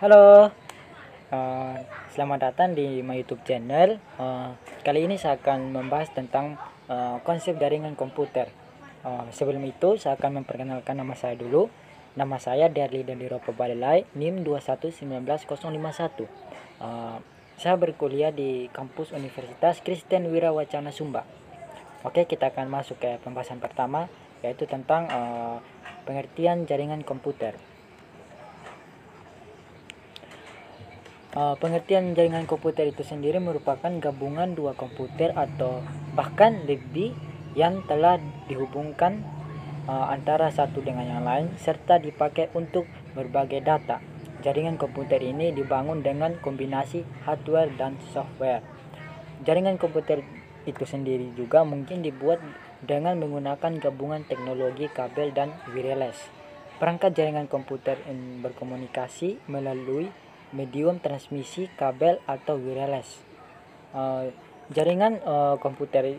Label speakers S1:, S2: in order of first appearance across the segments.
S1: Halo, eh, selamat datang di my YouTube channel. Kali ini saya akan membahas tentang konsep jaringan komputer. Sebelum itu, saya akan memperkenalkan nama saya dulu. Nama saya Derli Dendiropo Balelai, NIM 2119051. Saya berkuliah di kampus Universitas Kristen Wirawacana Sumba. Oke, kita akan masuk ke pembahasan pertama, yaitu tentang pengertian jaringan komputer. Pengertian jaringan komputer itu sendiri merupakan gabungan dua komputer atau bahkan lebih yang telah dihubungkan antara satu dengan yang lain serta dipakai untuk berbagai data. Jaringan komputer ini dibangun dengan kombinasi hardware dan software. Jaringan komputer itu sendiri juga mungkin dibuat dengan menggunakan gabungan teknologi kabel dan wireless. Perangkat jaringan komputer berkomunikasi melalui medium transmisi kabel atau wireless. Jaringan komputer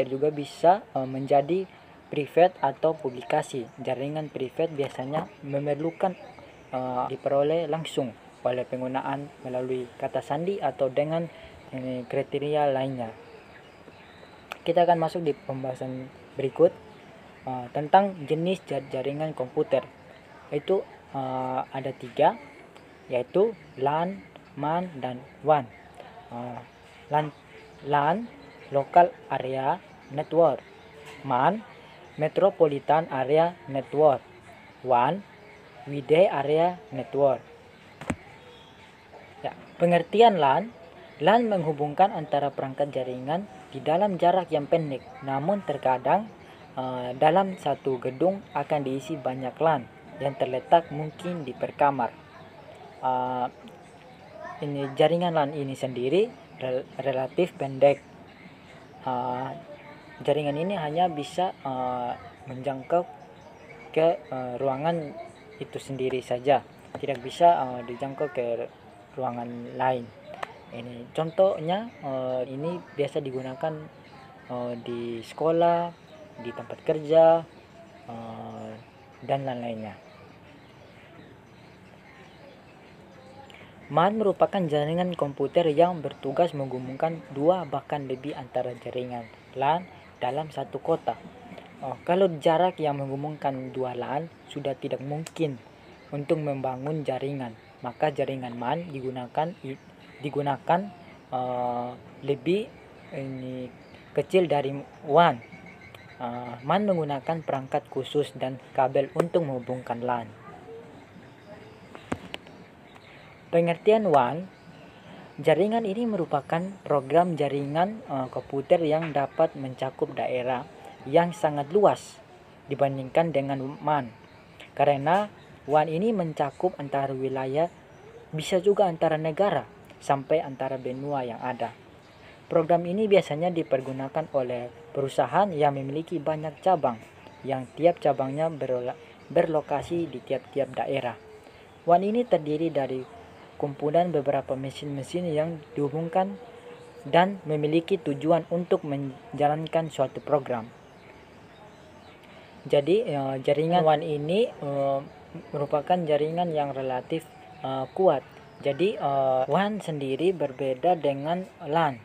S1: juga bisa menjadi private atau publikasi. Jaringan private biasanya memerlukan diperoleh langsung oleh penggunaan melalui kata sandi atau dengan kriteria lainnya. Kita akan masuk di pembahasan berikut tentang jenis jaringan komputer. Itu ada 3, yaitu LAN, MAN, dan WAN. LAN Local Area Network, MAN Metropolitan Area Network, WAN Wide Area Network. Pengertian LAN menghubungkan antara perangkat jaringan di dalam jarak yang pendek, namun terkadang dalam satu gedung akan diisi banyak LAN yang terletak mungkin di perkamar. Ini jaringan LAN ini sendiri relatif pendek. Jaringan ini hanya bisa menjangkau ke ruangan itu sendiri saja, tidak bisa dijangkau ke ruangan lain. Ini contohnya, ini biasa digunakan di sekolah, di tempat kerja, dan lain-lainnya. MAN merupakan jaringan komputer yang bertugas menghubungkan dua bahkan lebih antara jaringan LAN dalam satu kota. Kalau jarak yang menghubungkan dua LAN sudah tidak mungkin untuk membangun jaringan, maka jaringan MAN digunakan lebih kecil dari WAN. MAN menggunakan perangkat khusus dan kabel untuk menghubungkan LAN. Pengertian WAN, jaringan ini merupakan program jaringan komputer yang dapat mencakup daerah yang sangat luas dibandingkan dengan MAN. Karena WAN ini mencakup antara wilayah, bisa juga antara negara, sampai antara benua yang ada. Program ini biasanya dipergunakan oleh perusahaan yang memiliki banyak cabang, yang tiap cabangnya berlokasi di tiap-tiap daerah. WAN ini terdiri dari kumpulan beberapa mesin-mesin yang dihubungkan dan memiliki tujuan untuk menjalankan suatu program. Jadi jaringan WAN ini merupakan jaringan yang relatif kuat. Jadi WAN sendiri berbeda dengan LAN.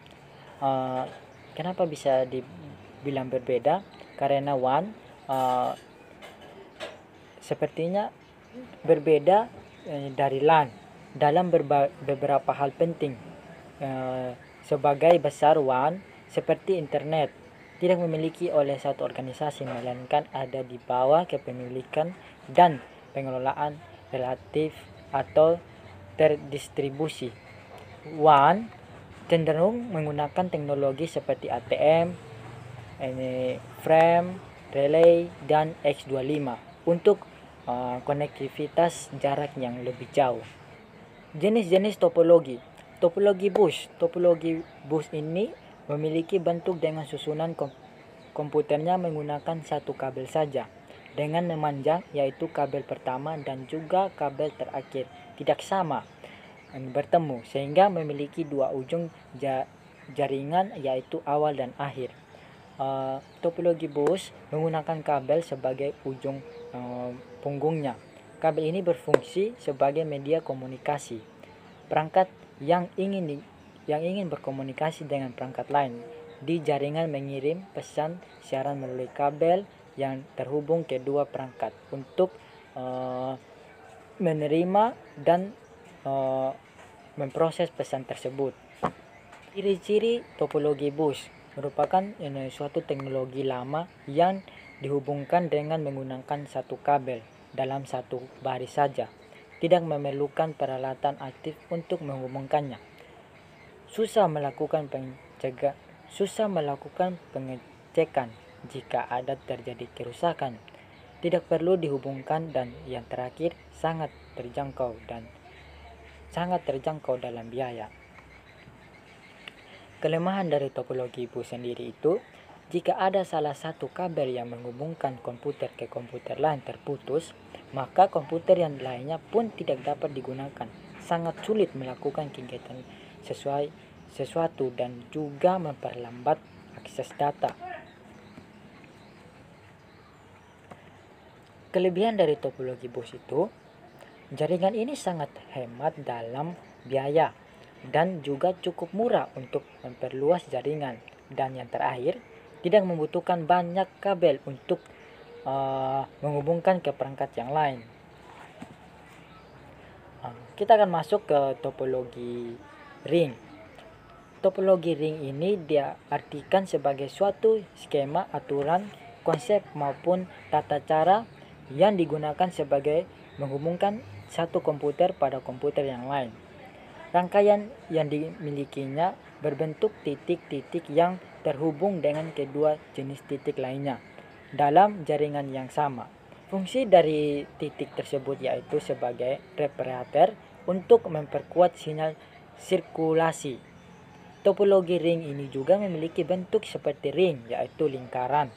S1: Kenapa bisa dibilang berbeda? Karena WAN sepertinya berbeda dari LAN dalam beberapa hal penting. Sebagai besar WAN seperti internet tidak memiliki oleh satu organisasi, melainkan ada di bawah kepemilikan dan pengelolaan relatif atau terdistribusi. WAN cenderung menggunakan teknologi seperti ATM, frame, relay, dan X25 untuk konektivitas jarak yang lebih jauh. Jenis-jenis topologi. Topologi bus ini memiliki bentuk dengan susunan komputernya menggunakan satu kabel saja dengan memanjang, yaitu kabel pertama dan juga kabel terakhir tidak sama bertemu sehingga memiliki dua ujung jaringan, yaitu awal dan akhir. Topologi bus menggunakan kabel sebagai ujung punggungnya. Kabel ini berfungsi sebagai media komunikasi. Perangkat yang ingin berkomunikasi dengan perangkat lain di jaringan mengirim pesan siaran melalui kabel yang terhubung kedua perangkat untuk menerima dan memproses pesan tersebut. Ciri-ciri topologi bus merupakan suatu teknologi lama yang dihubungkan dengan menggunakan satu kabel dalam satu baris saja. Tidak memerlukan peralatan aktif untuk menghubungkannya. Susah melakukan pengecekan jika ada terjadi kerusakan. Tidak perlu dihubungkan dan yang terakhir sangat terjangkau dalam biaya. Kelemahan dari topologi bus sendiri itu, jika ada salah satu kabel yang menghubungkan komputer ke komputer lain terputus, maka komputer yang lainnya pun tidak dapat digunakan. Sangat sulit melakukan kegiatan sesuatu dan juga memperlambat akses data. Kelebihan dari topologi bus itu, jaringan ini sangat hemat dalam biaya dan juga cukup murah untuk memperluas jaringan. Dan yang terakhir, tidak membutuhkan banyak kabel untuk menghubungkan ke perangkat yang lain. Kita akan masuk ke topologi ring. Topologi ring ini diartikan sebagai suatu skema, aturan, konsep maupun tata cara yang digunakan sebagai menghubungkan satu komputer pada komputer yang lain. Rangkaian yang dimilikinya berbentuk titik-titik yang terhubung dengan kedua jenis titik lainnya dalam jaringan yang sama. Fungsi dari titik tersebut yaitu sebagai reparator untuk memperkuat sinyal sirkulasi. Topologi ring ini juga memiliki bentuk seperti ring, yaitu lingkaran.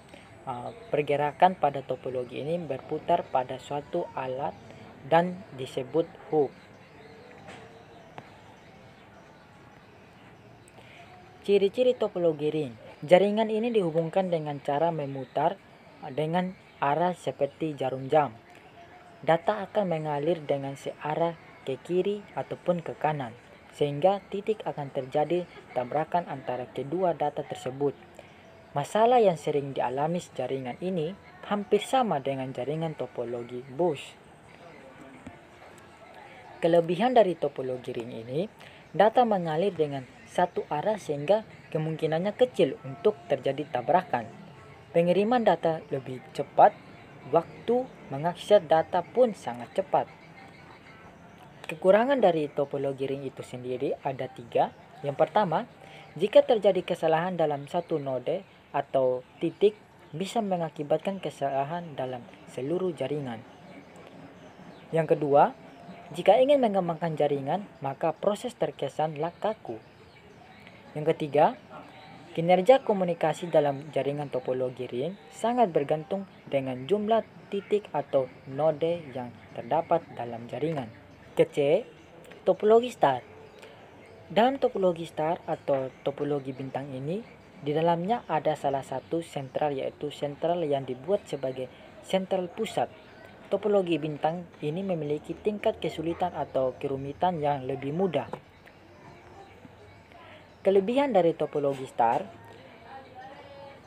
S1: Pergerakan pada topologi ini berputar pada suatu alat dan disebut hub. Ciri-ciri topologi ring. Jaringan ini dihubungkan dengan cara memutar dengan arah seperti jarum jam. Data akan mengalir dengan searah ke kiri ataupun ke kanan, sehingga titik akan terjadi tabrakan antara kedua data tersebut. Masalah yang sering dialami jaringan ini hampir sama dengan jaringan topologi bus. Kelebihan dari topologi ring ini, data mengalir dengan satu arah sehingga kemungkinannya kecil untuk terjadi tabrakan. Pengiriman data lebih cepat, waktu mengakses data pun sangat cepat. Kekurangan dari topologi ring itu sendiri ada 3. Yang pertama, jika terjadi kesalahan dalam satu node atau titik, bisa mengakibatkan kesalahan dalam seluruh jaringan. Yang kedua, jika ingin mengembangkan jaringan, maka proses terkesanlah kaku. Yang ketiga, kinerja komunikasi dalam jaringan topologi ring sangat bergantung dengan jumlah titik atau node yang terdapat dalam jaringan. C. Topologi star. Dalam topologi star atau topologi bintang ini, di dalamnya ada salah satu sentral, yaitu sentral yang dibuat sebagai sentral pusat. Topologi bintang ini memiliki tingkat kesulitan atau kerumitan yang lebih mudah. Kelebihan dari topologi star,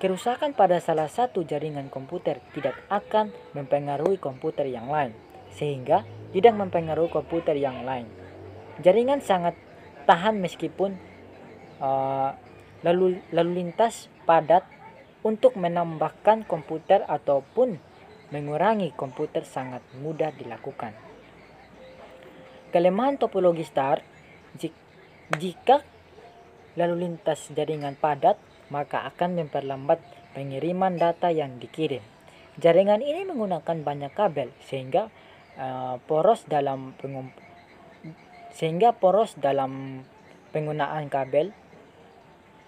S1: kerusakan pada salah satu jaringan komputer tidak akan mempengaruhi komputer yang lain, sehingga tidak mempengaruhi komputer yang lain. Jaringan sangat tahan meskipun lalu lintas padat. Untuk menambahkan komputer ataupun mengurangi komputer sangat mudah dilakukan. Kelemahan topologi star, jika lalu lintas jaringan padat, maka akan memperlambat pengiriman data yang dikirim. Jaringan ini menggunakan banyak kabel sehingga poros dalam penggunaan kabel.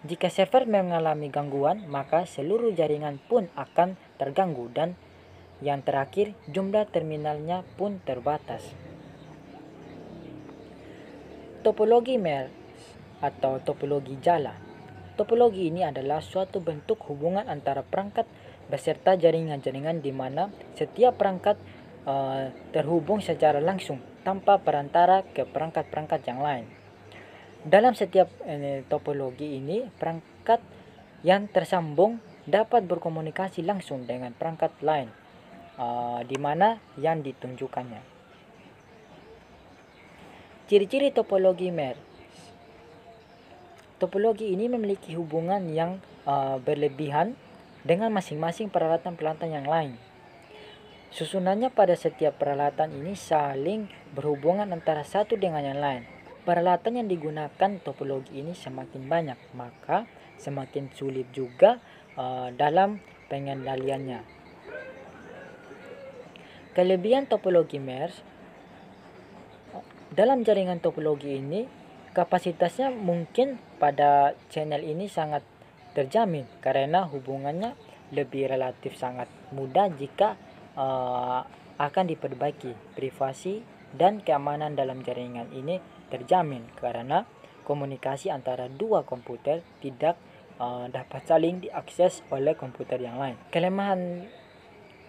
S1: Jika server mengalami gangguan, maka seluruh jaringan pun akan terganggu, dan yang terakhir, jumlah terminalnya pun terbatas. Topologi MERS atau topologi jala. Topologi ini adalah suatu bentuk hubungan antara perangkat beserta jaringan-jaringan di mana setiap perangkat terhubung secara langsung tanpa perantara ke perangkat-perangkat yang lain. Dalam setiap topologi ini, perangkat yang tersambung dapat berkomunikasi langsung dengan perangkat lain di mana yang ditunjukkannya. Ciri-ciri topologi MERS. Topologi ini memiliki hubungan yang berlebihan dengan masing-masing peralatan-peralatan yang lain. Susunannya pada setiap peralatan ini saling berhubungan antara satu dengan yang lain. Peralatan yang digunakan topologi ini semakin banyak, maka semakin sulit juga dalam pengendaliannya. Kelebihan topologi MERS. Dalam jaringan topologi ini, kapasitasnya mungkin pada channel ini sangat terjamin karena hubungannya lebih relatif sangat mudah jika akan diperbaiki. Privasi dan keamanan dalam jaringan ini terjamin karena komunikasi antara dua komputer tidak dapat saling diakses oleh komputer yang lain. Kelemahan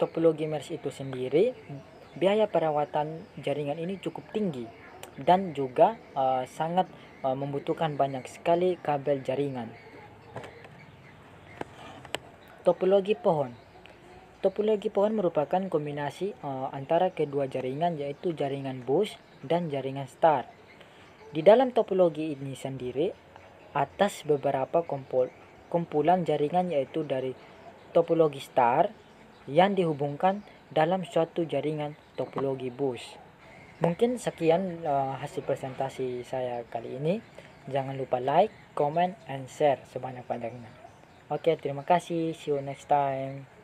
S1: topologi MERS itu sendiri, biaya perawatan jaringan ini cukup tinggi dan juga sangat membutuhkan banyak sekali kabel jaringan. Topologi pohon. Topologi pohon merupakan kombinasi antara kedua jaringan, yaitu jaringan bus dan jaringan star. Di dalam topologi ini sendiri, atas beberapa kumpulan jaringan, yaitu dari topologi star yang dihubungkan dalam suatu jaringan topologi bus. Mungkin sekian hasil presentasi saya kali ini. Jangan lupa like, comment, and share sebanyak-banyaknya. Oke, terima kasih. See you next time.